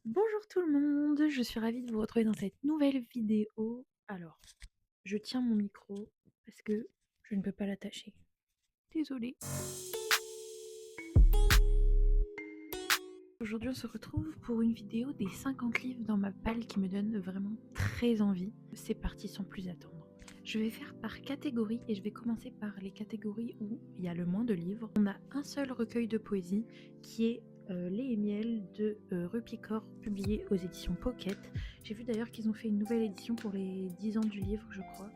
Bonjour tout le monde, je suis ravie de vous retrouver dans cette nouvelle vidéo. Alors, je tiens mon micro parce que je ne peux pas l'attacher. Désolée. Aujourd'hui, on se retrouve pour une vidéo des 50 livres dans ma palle qui me donnent vraiment très envie. C'est parti sans plus attendre. Je vais faire par catégorie et je vais commencer par les catégories où il y a le moins de livres. On a un seul recueil de poésie qui est Lait et miel de Rupicor, publié aux éditions Pocket. J'ai vu d'ailleurs qu'ils ont fait une nouvelle édition pour les 10 ans du livre, je crois,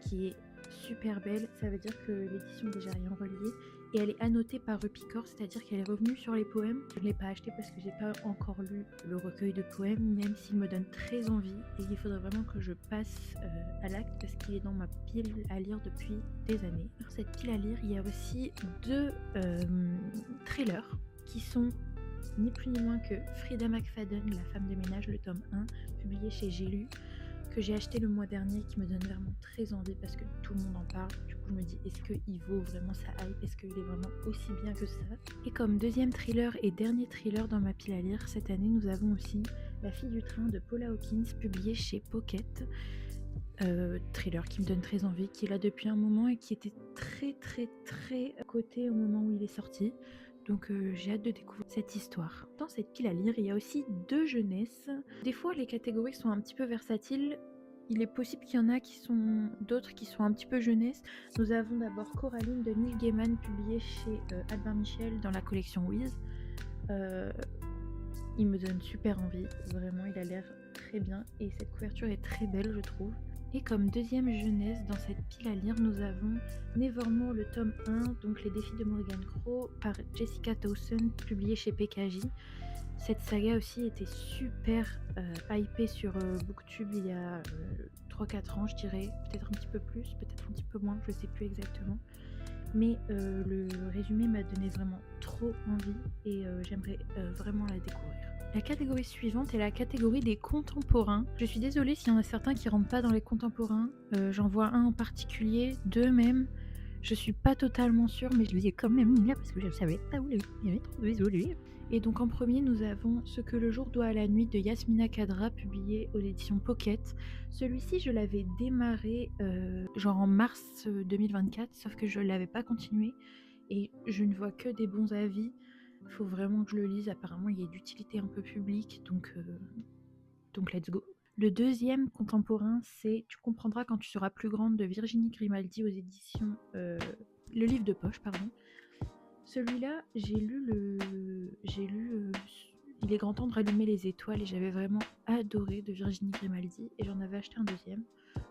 qui est super belle. Ça veut dire que l'édition est déjà rien reliée et elle est annotée par Rupicor, c'est-à-dire qu'elle est revenue sur les poèmes. Je ne l'ai pas acheté parce que j'ai pas encore lu le recueil de poèmes, même s'il me donne très envie et il faudrait vraiment que je passe à l'acte parce qu'il est dans ma pile à lire depuis des années. Dans cette pile à lire, il y a aussi deux thrillers qui sont ni plus ni moins que Frida McFadden, La femme de ménage, le tome 1, publié chez J'ai lu, que j'ai acheté le mois dernier, qui me donne vraiment très envie parce que tout le monde en parle. Du coup, je me dis, est-ce qu'il vaut vraiment sa hype? Est-ce qu'il est vraiment aussi bien que ça? Et comme deuxième thriller et dernier thriller dans ma pile à lire, cette année, nous avons aussi La fille du train de Paula Hawkins, publié chez Pocket. Thriller qui me donne très envie, qui est là depuis un moment et qui était très coté au moment où il est sorti. Donc j'ai hâte de découvrir cette histoire. Dans cette pile à lire, il y a aussi deux jeunesses. Des fois, les catégories sont un petit peu versatiles. Il est possible qu'il y en a qui sont d'autres qui sont un petit peu jeunesse. Nous avons d'abord Coraline de Neil Gaiman, publié chez Albin Michel dans la collection Wiz. Il me donne super envie, vraiment, il a l'air très bien et cette couverture est très belle, je trouve. Et comme deuxième jeunesse dans cette pile à lire, nous avons Nevermore, le tome 1, donc Les défis de Morrigan Crow, par Jessica Towson, publié chez PKJ. Cette saga aussi était super hypée sur Booktube il y a 3-4 ans, je dirais, peut-être un petit peu plus, peut-être un petit peu moins, je sais plus exactement. Mais le résumé m'a donné vraiment trop envie et j'aimerais vraiment la découvrir. La catégorie suivante est la catégorie des contemporains. Je suis désolée s'il y en a certains qui rentrent pas dans les contemporains. J'en vois un en particulier, deux même. Je suis pas totalement sûre, mais je les ai quand même mis là parce que je ne savais pas où les mettre. Il y avait trop désolée. Et donc en premier, nous avons Ce que le jour doit à la nuit de Yasmina Khadra, publié aux éditions Pocket. Celui-ci, je l'avais démarré genre en mars 2024, sauf que je ne l'avais pas continué et je ne vois que des bons avis. Faut vraiment que je le lise. Apparemment, il y a d'utilité un peu publique, donc let's go. Le deuxième contemporain, c'est Tu comprendras quand tu seras plus grande de Virginie Grimaldi aux éditions Le livre de poche, pardon. Celui-là, j'ai lu Il est grand temps de rallumer les étoiles et j'avais vraiment adoré de Virginie Grimaldi et j'en avais acheté un deuxième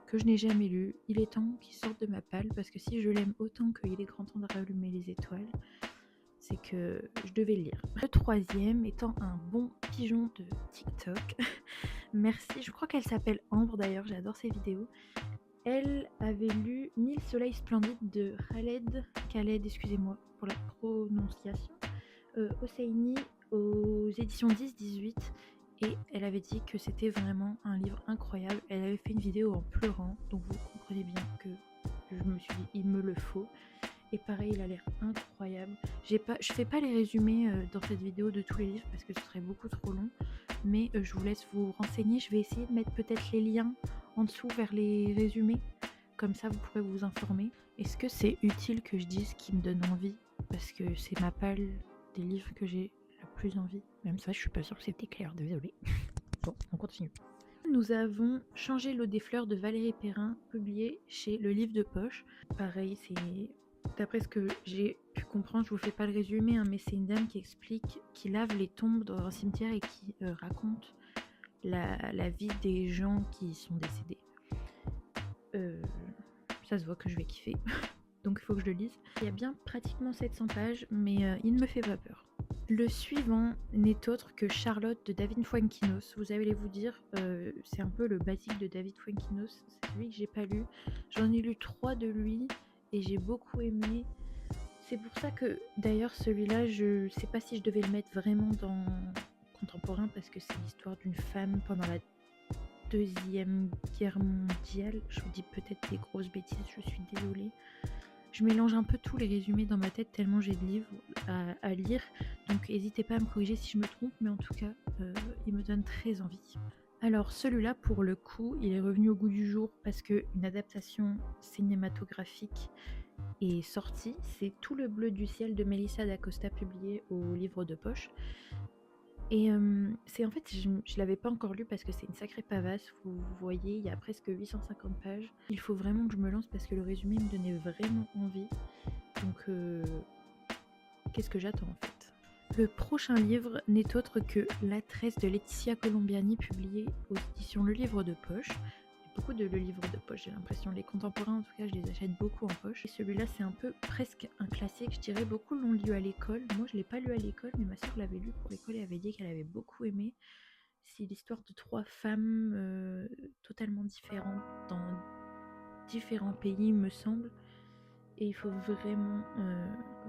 que je n'ai jamais lu. Il est temps qu'il sorte de ma palle parce que si je l'aime autant qu'il est grand temps de rallumer les étoiles, c'est que je devais le lire. Le troisième étant un bon pigeon de TikTok. Merci, je crois qu'elle s'appelle Ambre d'ailleurs, j'adore ses vidéos. Elle avait lu 1000 soleils splendides de Khaled, excusez-moi pour la prononciation, Hosseini aux éditions 10-18 et elle avait dit que c'était vraiment un livre incroyable. Elle avait fait une vidéo en pleurant, donc vous comprenez bien que je me suis dit il me le faut. Et pareil, il a l'air incroyable. Je fais pas les résumés dans cette vidéo de tous les livres parce que ce serait beaucoup trop long. Mais je vous laisse vous renseigner. Je vais essayer de mettre peut-être les liens en dessous vers les résumés. Comme ça, vous pourrez vous informer. Est-ce que c'est utile que je dise ce qui me donne envie? Parce que c'est ma palle des livres que j'ai le plus envie. Même ça, je suis pas sûre que c'était clair. Désolée. Bon, on continue. Nous avons Changé l'eau des fleurs de Valérie Perrin, publié chez Le Livre de Poche. Pareil, c'est d'après ce que j'ai pu comprendre, je vous fais pas le résumé, hein, mais c'est une dame qui explique, qui lave les tombes dans un cimetière et qui raconte la vie des gens qui sont décédés. Ça se voit que je vais kiffer, donc il faut que je le lise. Il y a bien pratiquement 700 pages, mais il ne me fait pas peur. Le suivant n'est autre que Charlotte de David Fuenquinos. Vous allez vous dire, c'est un peu le basique de David Fuenquinos, c'est celui que j'ai pas lu. J'en ai lu 3 de lui et j'ai beaucoup aimé. C'est pour ça que d'ailleurs celui-là, je sais pas si je devais le mettre vraiment dans contemporain parce que c'est l'histoire d'une femme pendant la Deuxième Guerre mondiale. Je vous dis peut-être des grosses bêtises, je suis désolée. Je mélange un peu tous les résumés dans ma tête tellement j'ai de livres à lire, donc n'hésitez pas à me corriger si je me trompe, mais en tout cas, il me donne très envie. Alors celui-là, pour le coup, il est revenu au goût du jour parce qu'une adaptation cinématographique est sortie. C'est Tout le bleu du ciel de Melissa d'Acosta, publié au livre de poche. Et c'est en fait, je l'avais pas encore lu parce que c'est une sacrée pavasse. Vous voyez, il y a presque 850 pages. Il faut vraiment que je me lance parce que le résumé me donnait vraiment envie. Donc, qu'est-ce que j'attends en fait? Le prochain livre n'est autre que La Tresse de Laetitia Colombiani, publié aux éditions Le Livre de Poche. Beaucoup de Le Livre de Poche, j'ai l'impression. Les contemporains, en tout cas, je les achète beaucoup en poche. Et celui-là, c'est un peu presque un classique, je dirais. Beaucoup l'ont lu à l'école. Moi, je l'ai pas lu à l'école, mais ma soeur l'avait lu pour l'école et avait dit qu'elle avait beaucoup aimé. C'est l'histoire de 3 femmes totalement différentes dans différents pays, il me semble. Et il faut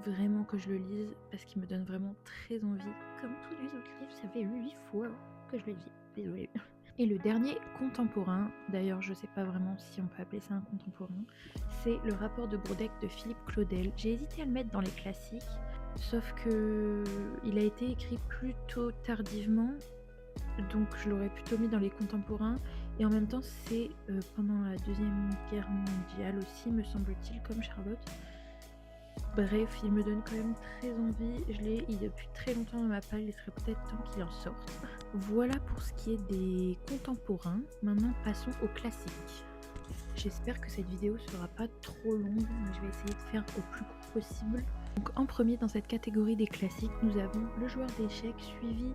vraiment que je le lise parce qu'il me donne vraiment très envie. Comme tous les autres livres, ça fait 8 fois que je le lis. Désolée. Et le dernier contemporain, d'ailleurs je sais pas vraiment si on peut appeler ça un contemporain, c'est Le rapport de Brodeck de Philippe Claudel. J'ai hésité à le mettre dans les classiques, sauf que il a été écrit plutôt tardivement, donc je l'aurais plutôt mis dans les contemporains. Et en même temps, c'est pendant la Deuxième Guerre mondiale aussi, me semble-t-il, comme Charlotte. Bref, il me donne quand même très envie. Je l'ai depuis très longtemps dans ma palle, il serait peut-être temps qu'il en sorte. Voilà pour ce qui est des contemporains. Maintenant, passons aux classiques. J'espère que cette vidéo sera pas trop longue, mais je vais essayer de faire au plus court possible. Donc en premier dans cette catégorie des classiques, nous avons Le joueur d'échecs, suivi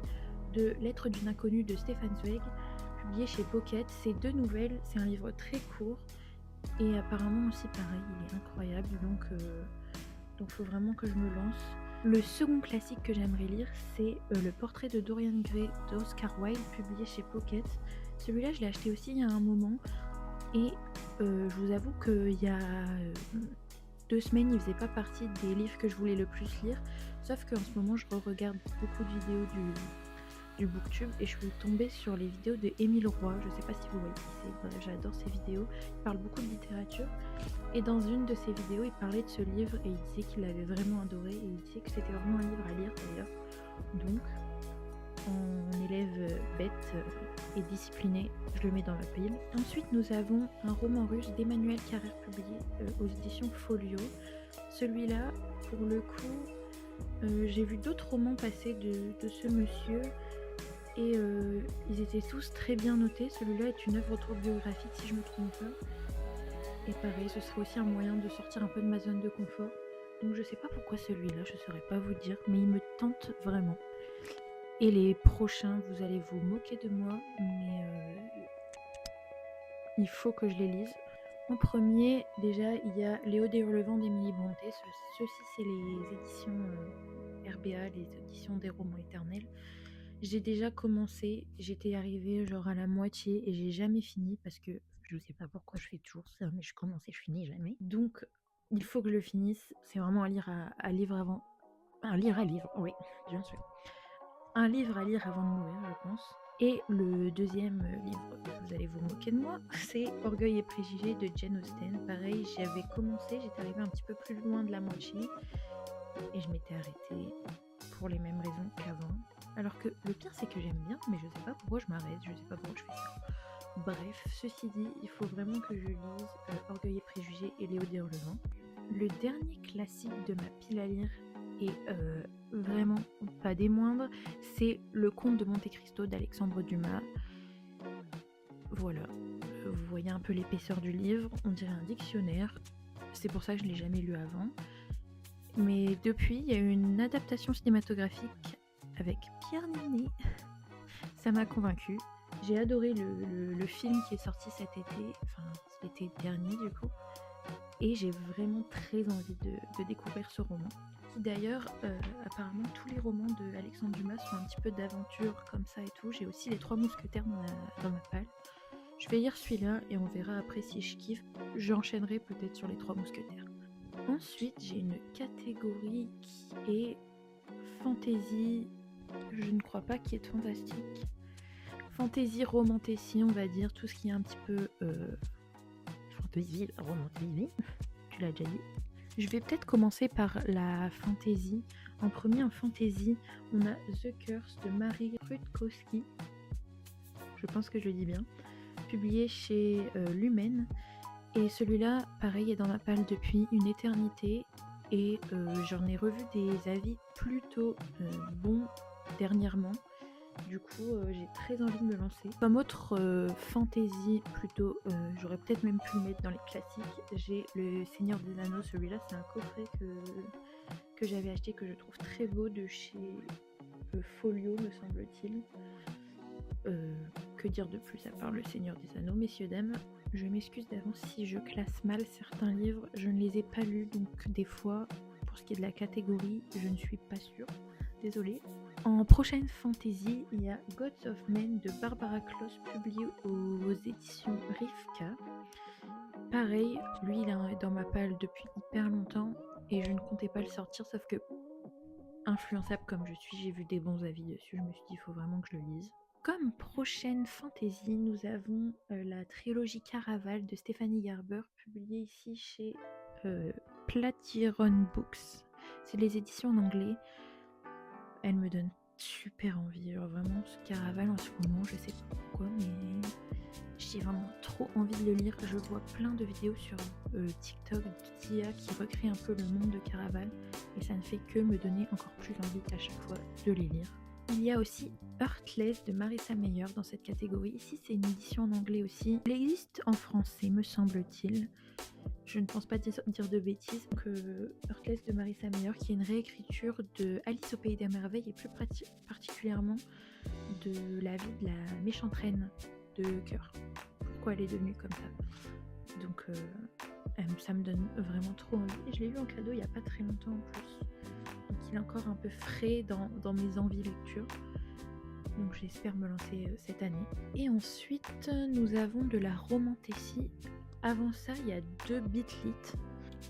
de Lettres d'une inconnue de Stefan Zweig, publié chez Pocket. C'est 2 nouvelles, c'est un livre très court et apparemment aussi pareil, il est incroyable, donc faut vraiment que je me lance. Le second classique que j'aimerais lire, c'est Le portrait de Dorian Gray d'Oscar Wilde, publié chez Pocket. Celui-là, je l'ai acheté aussi il y a un moment et je vous avoue qu'il y a 2 semaines, il faisait pas partie des livres que je voulais le plus lire, sauf qu'en ce moment, je regarde beaucoup de vidéos du Booktube et je suis tombée sur les vidéos de Émile Roy. Je sais pas si vous voyez qui c'est, bref, j'adore ses vidéos. Il parle beaucoup de littérature et dans une de ses vidéos, il parlait de ce livre et il disait qu'il l'avait vraiment adoré et il disait que c'était vraiment un livre à lire d'ailleurs. Donc, en élève bête et discipliné, je le mets dans la pile. Ensuite, nous avons un roman russe d'Emmanuel Carrère, publié aux éditions Folio. Celui-là, pour le coup, j'ai vu d'autres romans passer de ce monsieur et ils étaient tous très bien notés. Celui-là est une œuvre autobiographique si je me trompe pas. Et pareil, ce serait aussi un moyen de sortir un peu de ma zone de confort. Donc je sais pas pourquoi celui-là, je saurais pas vous dire, mais il me tente vraiment. Et les prochains, vous allez vous moquer de moi, mais il faut que je les lise. En premier, déjà, il y a Léo des Hurlevents d'Émilie Brontë. Ceux-ci, c'est les éditions RBA, les éditions des romans éternels. J'ai déjà commencé, j'étais arrivée genre à la moitié et j'ai jamais fini parce que je sais pas pourquoi je fais toujours ça, mais je commence et je finis jamais. Donc, il faut que je le finisse. C'est vraiment un livre à lire avant. Un livre à lire, oui, bien sûr. Un livre à lire avant de mourir, je pense. Et le deuxième livre, vous allez vous moquer de moi, c'est Orgueil et préjugés de Jane Austen. Pareil, j'avais commencé, j'étais arrivée un petit peu plus loin de la moitié et je m'étais arrêtée pour les mêmes raisons qu'avant. Alors que le pire, c'est que j'aime bien, mais je sais pas pourquoi je m'arrête, je sais pas pourquoi je fais ça. Bref, ceci dit, il faut vraiment que je lise Orgueil et préjugés et Léo des Hurlevents. Le dernier classique de ma pile à lire, et vraiment pas des moindres, c'est Le Comte de Monte Cristo d'Alexandre Dumas. Voilà, vous voyez un peu l'épaisseur du livre, on dirait un dictionnaire, c'est pour ça que je l'ai jamais lu avant. Mais depuis, il y a eu une adaptation cinématographique avec Pierre Niney. Ça m'a convaincue. J'ai adoré le film qui est sorti cet été, enfin l'été dernier du coup. Et j'ai vraiment très envie de découvrir ce roman. Qui d'ailleurs, apparemment tous les romans de Alexandre Dumas sont un petit peu d'aventure comme ça et tout. J'ai aussi les 3 mousquetaires dans ma palle. Je vais lire celui-là et on verra après si je kiffe. J'enchaînerai peut-être sur les 3 mousquetaires. Ensuite, j'ai une catégorie qui est fantasy. Je ne crois pas qu'il y ait de fantastique. Fantasy, romantasy, on va dire. Tout ce qui est un petit peu fantasy, romantasy. Tu l'as déjà dit. Je vais peut-être commencer par la fantasy. En premier, en fantasy, on a The Curse de Marie Rutkowski, je pense que je le dis bien, publié chez Lumen. Et celui-là, pareil, est dans ma palle depuis une éternité et j'en ai revu des avis plutôt bons dernièrement. Du coup, j'ai très envie de me lancer. Comme autre fantasy, plutôt, j'aurais peut-être même pu le mettre dans les classiques, j'ai Le Seigneur des Anneaux. Celui-là, c'est un coffret que j'avais acheté, que je trouve très beau, de chez Folio, me semble-t-il. Que dire de plus à part Le Seigneur des Anneaux, messieurs, dames? Je m'excuse d'avance si je classe mal certains livres, je ne les ai pas lus, donc des fois, pour ce qui est de la catégorie, je ne suis pas sûre. Désolée. En prochaine fantasy, il y a Gods of Men de Barbara Kloss, publié aux éditions Rivka. Pareil, lui il est dans ma palle depuis hyper longtemps et je ne comptais pas le sortir, sauf que, influençable comme je suis, j'ai vu des bons avis dessus, je me suis dit il faut vraiment que je le lise. Comme prochaine fantasy, nous avons la trilogie Caraval de Stephanie Garber, publiée ici chez Platiron Books. C'est les éditions en anglais. Elle me donne super envie. Genre vraiment, ce Caraval en ce moment, je sais pas pourquoi, mais j'ai vraiment trop envie de le lire. Je vois plein de vidéos sur TikTok d'IA qui recrée un peu le monde de Caraval et ça ne fait que me donner encore plus envie à chaque fois de les lire. Il y a aussi Heartless de Marissa Meyer dans cette catégorie. Ici, c'est une édition en anglais aussi. Il existe en français, me semble-t-il. Je ne pense pas dire de bêtises. Donc, Heartless de Marissa Meyer, qui est une réécriture de Alice au Pays des Merveilles et plus particulièrement de la vie de la méchante reine de cœur. Pourquoi elle est devenue comme ça. Donc, ça me donne vraiment trop envie. Je l'ai lu en cadeau il n'y a pas très longtemps en plus. Donc il est encore un peu frais dans mes envies lecture. Donc j'espère me lancer cette année. Et ensuite, nous avons de la romantécie. Avant ça, il y a 2 bitlit.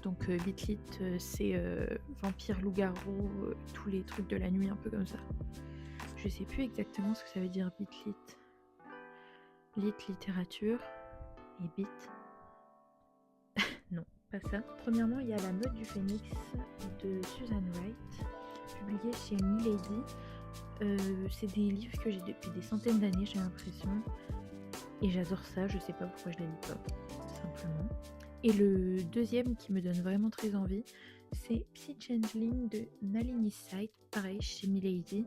Donc bitlit, c'est vampire, loup-garou, tous les trucs de la nuit, un peu comme ça. Je sais plus exactement ce que ça veut dire bitlit. Lit, littérature. Et bit. Non, pas ça. Premièrement, il y a La Mode du Phénix de Susan Wright, publié chez Milady. C'est des livres que j'ai depuis des centaines d'années, j'ai l'impression. Et j'adore ça, je sais pas pourquoi je les lis pas, simplement. Et le deuxième qui me donne vraiment très envie, c'est Psy Changeling de Nalini Site, pareil, chez Milady.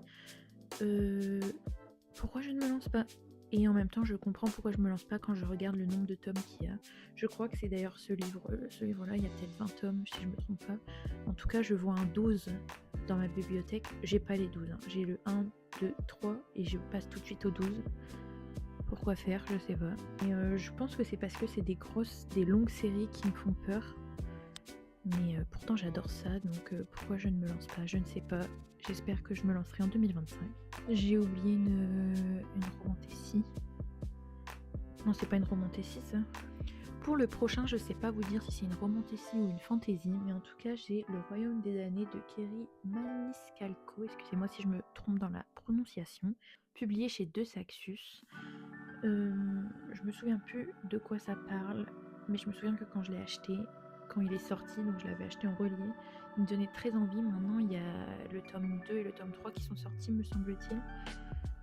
Pourquoi je ne me lance pas ? Et en même temps, je comprends pourquoi je me lance pas quand je regarde le nombre de tomes qu'il y a. Je crois que c'est d'ailleurs ce livre-là, il y a peut-être 20 tomes si je me trompe pas. En tout cas, je vois un 12 dans ma bibliothèque. J'ai pas les 12, hein. J'ai le 1, 2, 3 et je passe tout de suite au 12. Pourquoi faire ? Je sais pas. Et je pense que c'est parce que c'est des longues séries qui me font peur. Mais pourtant j'adore ça, donc pourquoi je ne me lance pas ? Je ne sais pas. J'espère que je me lancerai en 2025. J'ai oublié une romantécie. Non, c'est pas une romantécie ça. Pour le prochain, je sais pas vous dire si c'est une romantécie ou une fantaisie, mais en tout cas j'ai Le Royaume des damnés de Kerry Maniscalco, excusez-moi si je me trompe dans la prononciation, publié chez De Saxus. Je me souviens plus de quoi ça parle, mais je me souviens que quand je l'ai acheté, quand il est sorti, donc je l'avais acheté en relié, il me donnait très envie. Maintenant il y a le tome 2 et le tome 3 qui sont sortis, me semble-t-il.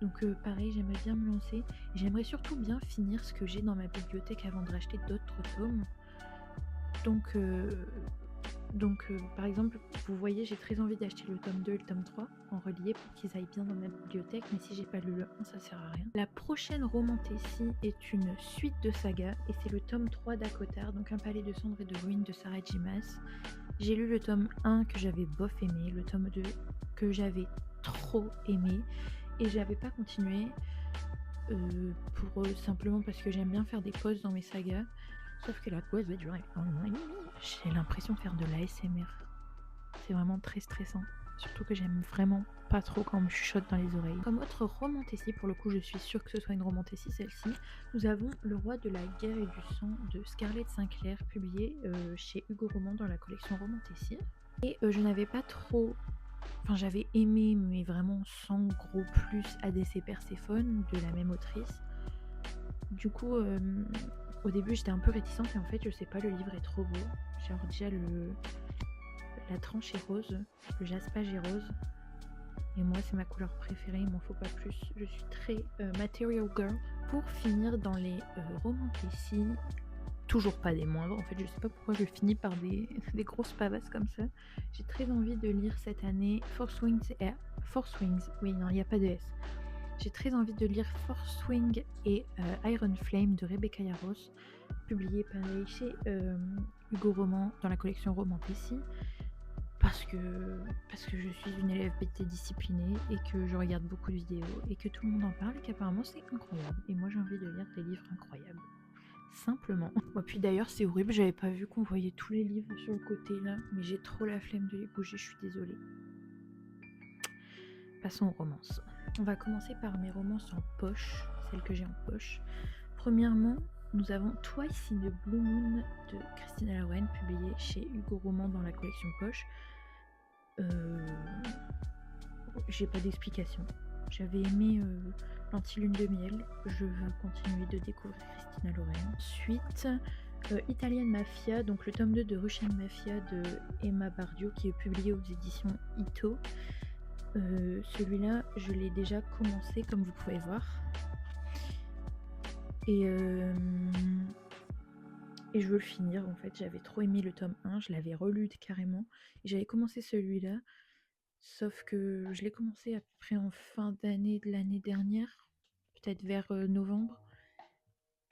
Donc pareil, j'aimerais bien me lancer. J'aimerais surtout bien finir ce que j'ai dans ma bibliothèque avant de racheter d'autres tomes. Donc par exemple, vous voyez, j'ai très envie d'acheter le tome 2 et le tome 3 en relié pour qu'ils aillent bien dans ma bibliothèque, mais si j'ai pas lu le 1, ça sert à rien. La prochaine romantécie est une suite de saga et c'est le tome 3 d'Akotar, donc Un palais de cendres et de ruines de Sarah J. Maas. J'ai lu le tome 1 que j'avais bof aimé, le tome 2 que j'avais trop aimé et j'avais pas continué simplement parce que j'aime bien faire des pauses dans mes sagas. Sauf que la pause va durer un an et demi. J'ai l'impression de faire de l'ASMR. C'est vraiment très stressant. Surtout que j'aime vraiment pas trop quand on me chuchote dans les oreilles. Comme autre romantécie, pour le coup je suis sûre que ce soit une romantécie celle-ci, nous avons Le Roi de la guerre et du sang de Scarlett Sinclair, publié chez Hugo Roman dans la collection Romantécie. Et je n'avais pas trop... Enfin j'avais aimé, mais vraiment sans gros plus, ADC Perséphone de la même autrice. Du coup... au début j'étais un peu réticente et en fait je sais pas, le livre est trop beau. Genre déjà la tranche est rose, le jaspage est rose. Et moi, c'est ma couleur préférée, il m'en faut pas plus. Je suis très material girl. Pour finir dans les romans Plessis, toujours pas des moindres. En fait, je sais pas pourquoi je finis par des, des grosses pavasses comme ça. J'ai très envie de lire cette année Force Wings et... Force Wings, oui, non, il n'y a pas de S. J'ai très envie de lire Force Wing et Iron Flame de Rebecca Yarros, publié pareil chez Hugo Roman dans la collection Roman Plessis. Parce que je suis une élève BT disciplinée et que je regarde beaucoup de vidéos et que tout le monde en parle et qu'apparemment c'est incroyable. Et moi j'ai envie de lire des livres incroyables. Simplement. Bon, puis d'ailleurs c'est horrible, j'avais pas vu qu'on voyait tous les livres sur le côté là, mais j'ai trop la flemme de les bouger, je suis désolée. Passons aux romances. On va commencer par mes romances en poche, celles que j'ai en poche. Premièrement, nous avons Twice in the Blue Moon de Christina Lauren, publié chez Hugo Roman dans la collection poche. J'ai pas d'explication. J'avais aimé l'Anti-Lune de Miel. Je veux continuer de découvrir Christina Lauren. Ensuite, Italian Mafia, donc le tome 2 de Russian Mafia de Emma Bardio, qui est publié aux éditions Ito. Celui-là, je l'ai déjà commencé, comme vous pouvez voir. Et je veux le finir, en fait. J'avais trop aimé le tome 1, je l'avais relu carrément. Et j'avais commencé celui-là. Sauf que je l'ai commencé à peu près en fin d'année de l'année dernière, peut-être vers novembre.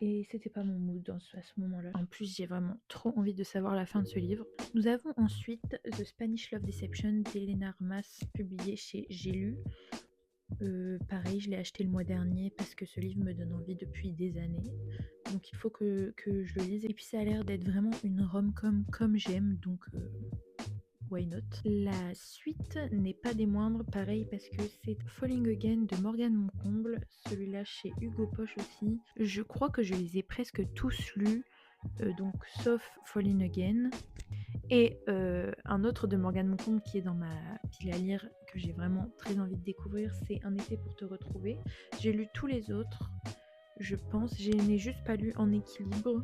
Et c'était pas mon mood à ce moment-là. En plus, j'ai vraiment trop envie de savoir la fin de ce livre. Nous avons ensuite The Spanish Love Deception d'Elena Armas, publié chez J'ai lu. Pareil, je l'ai acheté le mois dernier parce que ce livre me donne envie depuis des années. Donc il faut que je le lise. Et puis ça a l'air d'être vraiment une rom-com comme j'aime, donc why not. La suite n'est pas des moindres, pareil, parce que c'est Falling Again de Morgane Moncomble, celui-là chez Hugo Poche aussi. Je crois que je les ai presque tous lus, donc sauf Falling Again. Et un autre de Morgane Moncomble qui est dans ma pile à lire, que j'ai vraiment très envie de découvrir, c'est Un été pour te retrouver. J'ai lu tous les autres, je pense. Je n'ai juste pas lu En équilibre.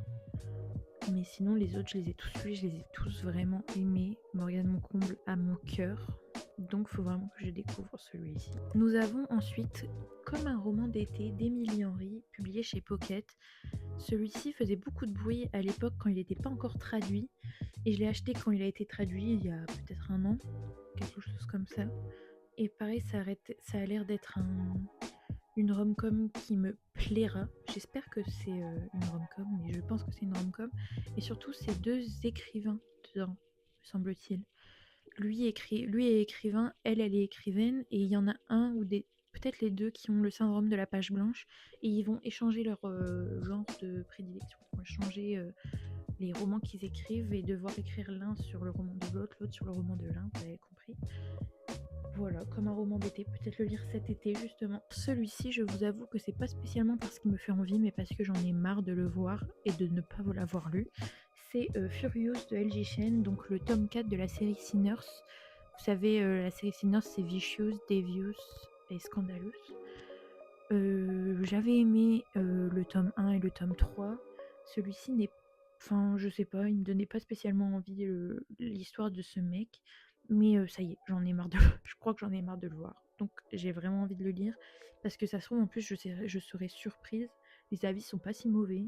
Mais sinon, les autres, je les ai tous lus, je les ai tous vraiment aimés. Morgane Moncomble à mon cœur. Donc, il faut vraiment que je découvre celui-ci. Nous avons ensuite Comme un roman d'été d'Émilie Henry, publié chez Pocket. Celui-ci faisait beaucoup de bruit à l'époque quand il n'était pas encore traduit. Et je l'ai acheté quand il a été traduit, il y a peut-être un an. Quelque chose comme ça. Et pareil, ça a l'air d'être une rom-com qui me plaira. J'espère que c'est une rom-com, mais je pense que c'est une rom-com. Et surtout, c'est deux écrivains dedans, me semble-t-il. Lui est écrivain, elle est écrivaine, et il y en a un ou peut-être les deux qui ont le syndrome de la page blanche, et ils vont échanger leur genre de prédilection. Ils vont échanger les romans qu'ils écrivent et devoir écrire l'un sur le roman de l'autre sur le roman de l'un, vous avez compris. Voilà, comme un roman d'été, peut-être le lire cet été justement. Celui-ci, je vous avoue que c'est pas spécialement parce qu'il me fait envie, mais parce que j'en ai marre de le voir et de ne pas l'avoir lu. C'est Furious de LG Chen, donc le tome 4 de la série Sinners. Vous savez, la série Sinners, c'est Vicious, Devious et Scandalous. J'avais aimé le tome 1 et le tome 3. Celui-ci n'est... Enfin, je sais pas, il me donnait pas spécialement envie l'histoire de ce mec. Mais ça y est, j'en ai marre je crois que j'en ai marre de le voir. Donc j'ai vraiment envie de le lire. Parce que ça se trouve, en plus, je serai surprise. Les avis sont pas si mauvais.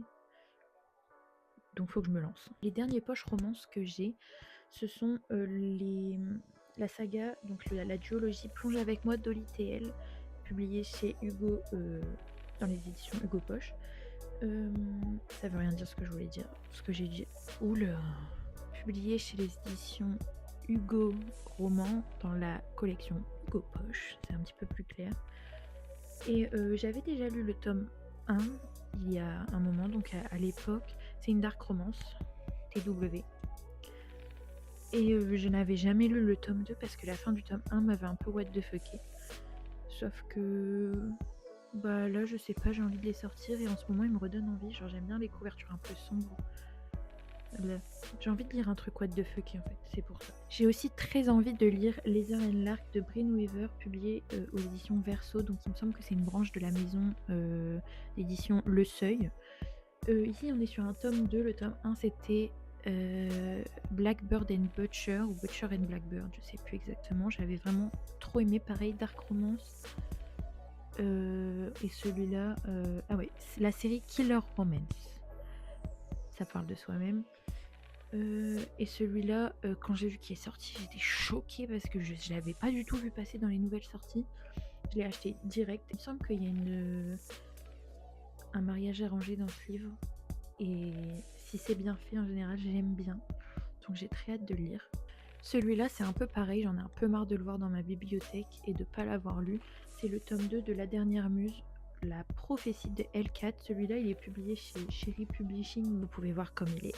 Donc faut que je me lance. Les derniers poches romances que j'ai, ce sont la saga, donc la duologie Plonge avec moi d'Oli TL, publiée chez Hugo, dans les éditions Hugo Poche. Ça veut rien dire ce que je voulais dire. Ce que j'ai dit. Oula. Publié chez les éditions Hugo Roman dans la collection Hugo Poche, c'est un petit peu plus clair. Et j'avais déjà lu le tome 1 il y a un moment, donc à l'époque. C'est une dark romance, TW. Et je n'avais jamais lu le tome 2 parce que la fin du tome 1 m'avait un peu what the fucké. Sauf que bah là je sais pas, j'ai envie de les sortir et en ce moment ils me redonnent envie. Genre j'aime bien les couvertures un peu sombres. Là, j'ai envie de lire un truc what the fuck en fait, c'est pour ça. J'ai aussi très envie de lire Leather and Lark de Bryn Weaver, publié aux éditions Verso, donc il me semble que c'est une branche de la maison d'édition Le Seuil. Ici on est sur un tome 2, le tome 1 c'était Blackbird and Butcher ou Butcher and Blackbird, je sais plus exactement. J'avais vraiment trop aimé. Pareil, Dark Romance. Et celui-là, ah ouais, c'est la série Killer Romance. Ça parle de soi-même. Et celui-là, quand j'ai vu qu'il est sorti, j'étais choquée parce que je l'avais pas du tout vu passer dans les nouvelles sorties. Je l'ai acheté direct. Il me semble qu'il y a un mariage arrangé dans ce livre. Et si c'est bien fait, en général, j'aime bien. Donc j'ai très hâte de le lire. Celui-là, c'est un peu pareil. J'en ai un peu marre de le voir dans ma bibliothèque et de pas l'avoir lu. C'est le tome 2 de La Dernière Muse, La prophétie de Hellcat. Celui-là, il est publié chez Cherry Publishing. Vous pouvez voir comme il est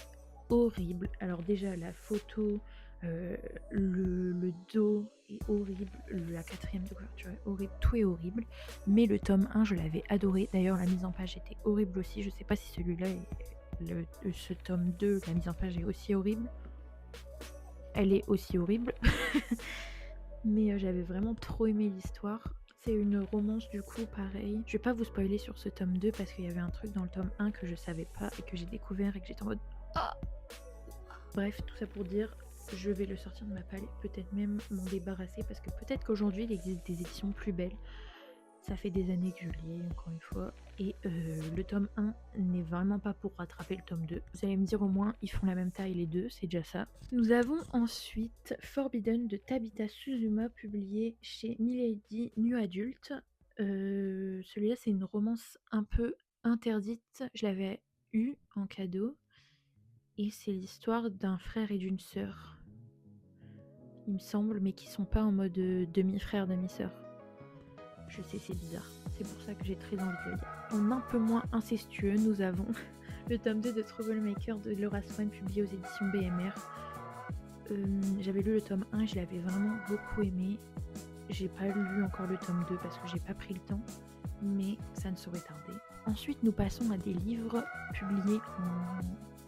horrible. Alors déjà, la photo, le dos est horrible, la quatrième de couverture est horrible, tout est horrible. Mais le tome 1, je l'avais adoré. D'ailleurs, la mise en page était horrible aussi. Je sais pas si celui-là, ce tome 2, la mise en page est aussi horrible. Elle est aussi horrible. Mais j'avais vraiment trop aimé l'histoire. C'est une romance du coup, pareil. Je vais pas vous spoiler sur ce tome 2 parce qu'il y avait un truc dans le tome 1 que je savais pas et que j'ai découvert et que j'étais en mode ah. Bref, tout ça pour dire, je vais le sortir de ma palle et peut-être même m'en débarrasser parce que peut-être qu'aujourd'hui il existe des éditions plus belles. Ça fait des années que je l'ai, encore une fois. Et le tome 1 n'est vraiment pas pour rattraper le tome 2. Vous allez me dire au moins, ils font la même taille les deux, c'est déjà ça. Nous avons ensuite Forbidden de Tabitha Suzuma, publié chez Milady New Adult. Celui-là, c'est une romance un peu interdite. Je l'avais eu en cadeau. Et c'est l'histoire d'un frère et d'une sœur, il me semble, mais qui sont pas en mode demi-frère, demi-sœur. Je sais, c'est bizarre. C'est pour ça que j'ai très envie de le lire. En un peu moins incestueux, nous avons le tome 2 de Troublemaker de Laura Swan, publié aux éditions BMR. J'avais lu le tome 1 et je l'avais vraiment beaucoup aimé. J'ai pas lu encore le tome 2 parce que j'ai pas pris le temps, mais ça ne saurait tarder. Ensuite, nous passons à des livres publiés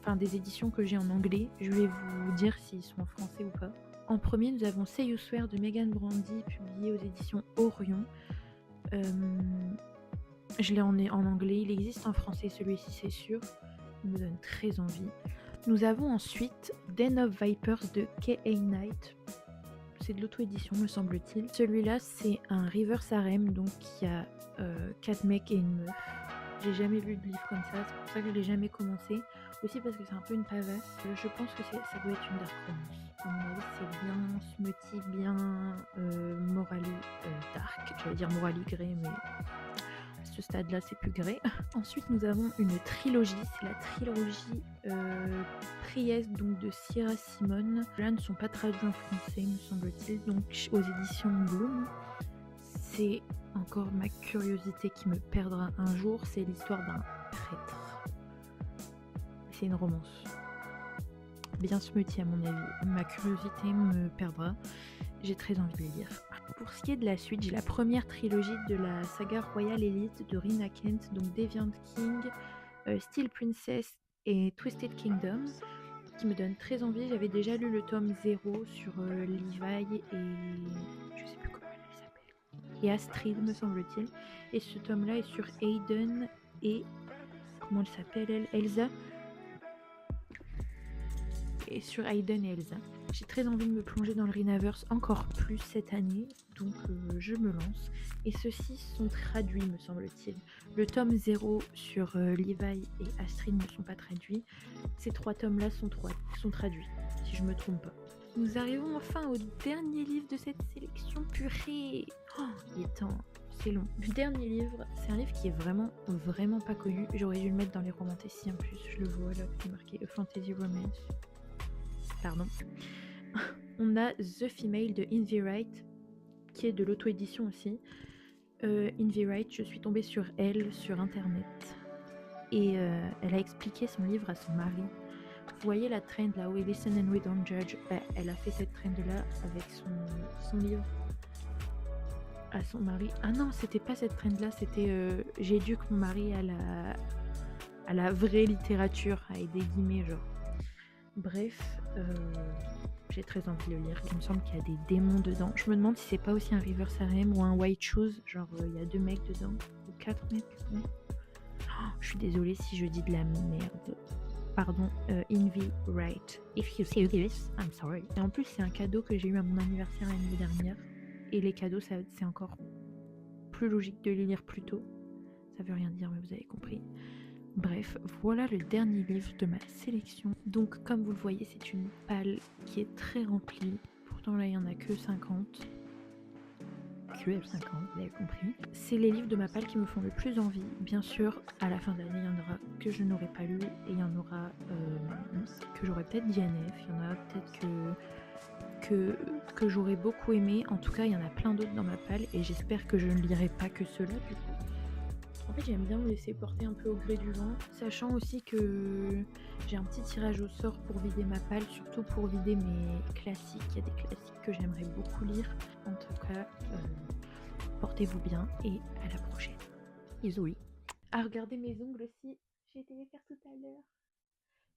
enfin des éditions que j'ai en anglais. Je vais vous dire s'ils sont en français ou pas. En premier, nous avons Say You Swear de Megan Brandy, publié aux éditions Orion. Je l'ai en anglais, il existe en français celui-ci, c'est sûr. Il me donne très envie. Nous avons ensuite Den of Vipers de K.A. Knight. C'est de l'auto-édition, me semble-t-il. Celui-là, c'est un reverse harem, donc il y a 4 mecs et une meuf. J'ai jamais lu de livre comme ça, c'est pour ça que je l'ai jamais commencé. Aussi parce que c'est un peu une pavasse. Je pense que ça doit être une dark romance. À mon avis, c'est bien smutty, bien morally dark. J'allais dire morally grey, mais à ce stade-là, c'est plus grey. Ensuite, nous avons une trilogie. C'est la trilogie Priest, donc de Sierra Simone. Là, ne sont pas traduits en français, me semble-t-il. Donc, aux éditions Bloom. C'est encore ma curiosité qui me perdra un jour. C'est l'histoire d'un prêtre. C'est une romance bien smutty à mon avis. Ma curiosité me perdra. J'ai très envie de les lire. Pour ce qui est de la suite, j'ai la première trilogie de la saga Royal Elite de Rina Kent, donc Deviant King, Steel Princess et Twisted Kingdom, qui me donne très envie. J'avais déjà lu le tome 0 sur Levi et je sais plus comment elle s'appelle. Et Astrid, me semble-t-il. Et ce tome-là est sur Aiden et comment elle s'appelle elle, Elsa. Et sur Aiden et Elsa. J'ai très envie de me plonger dans le Rinaverse encore plus cette année, donc je me lance. Et ceux-ci sont traduits, me semble-t-il. Le tome 0 sur Levi et Astrid ne sont pas traduits. Ces 3 tomes-là sont traduits, si je me trompe pas. Nous arrivons enfin au dernier livre de cette sélection, purée. Oh, il est temps, c'est long. Le dernier livre, c'est un livre qui est vraiment, vraiment pas connu. J'aurais dû le mettre dans les romantici en plus, je le vois là, c'est marqué Fantasy Romance. Pardon. On a The Female de Invie Wright, qui est de l'auto-édition aussi. Invie Wright, je suis tombée sur elle sur internet et elle a expliqué son livre à son mari. Vous voyez la trend là, We Listen and We Don't Judge, elle a fait cette trend là avec son livre à son mari. Ah non, c'était pas cette trend là, c'était j'éduque mon mari à la vraie littérature, avec des guillemets genre. Bref, j'ai très envie de le lire. Il me semble qu'il y a des démons dedans. Je me demande si c'est pas aussi un reverse harem ou un white shoes. Genre, il y a 2 mecs dedans. Ou 4 mecs. Ouais. Oh, je suis désolée si je dis de la merde. pardon, Envy Wright. If you see this, I'm sorry. Et en plus, c'est un cadeau que j'ai eu à mon anniversaire l'année dernière. Et les cadeaux, c'est encore plus logique de les lire plus tôt. Ça veut rien dire, mais vous avez compris. Bref, voilà le dernier livre de ma sélection. Donc, comme vous le voyez, c'est une palle qui est très remplie. Pourtant, là, il n'y en a que 50. Que 50, vous avez compris. C'est les livres de ma palle qui me font le plus envie. Bien sûr, à la fin de l'année, il y en aura que je n'aurai pas lu. Et il y en aura que j'aurai peut-être DNF. Il y en a peut-être que j'aurais beaucoup aimé. En tout cas, il y en a plein d'autres dans ma palle. Et j'espère que je ne lirai pas que ceux-là, du coup. En fait, j'aime bien me laisser porter un peu au gré du vent, sachant aussi que j'ai un petit tirage au sort pour vider ma palle, surtout pour vider mes classiques. Il y a des classiques que j'aimerais beaucoup lire. En tout cas, portez-vous bien et à la prochaine. Bisous. Ah, regardez mes ongles aussi. J'ai été les faire tout à l'heure.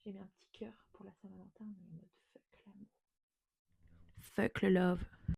J'ai mis un petit cœur pour la Saint-Valentin, mais en mode fuck l'amour. Fuck le love.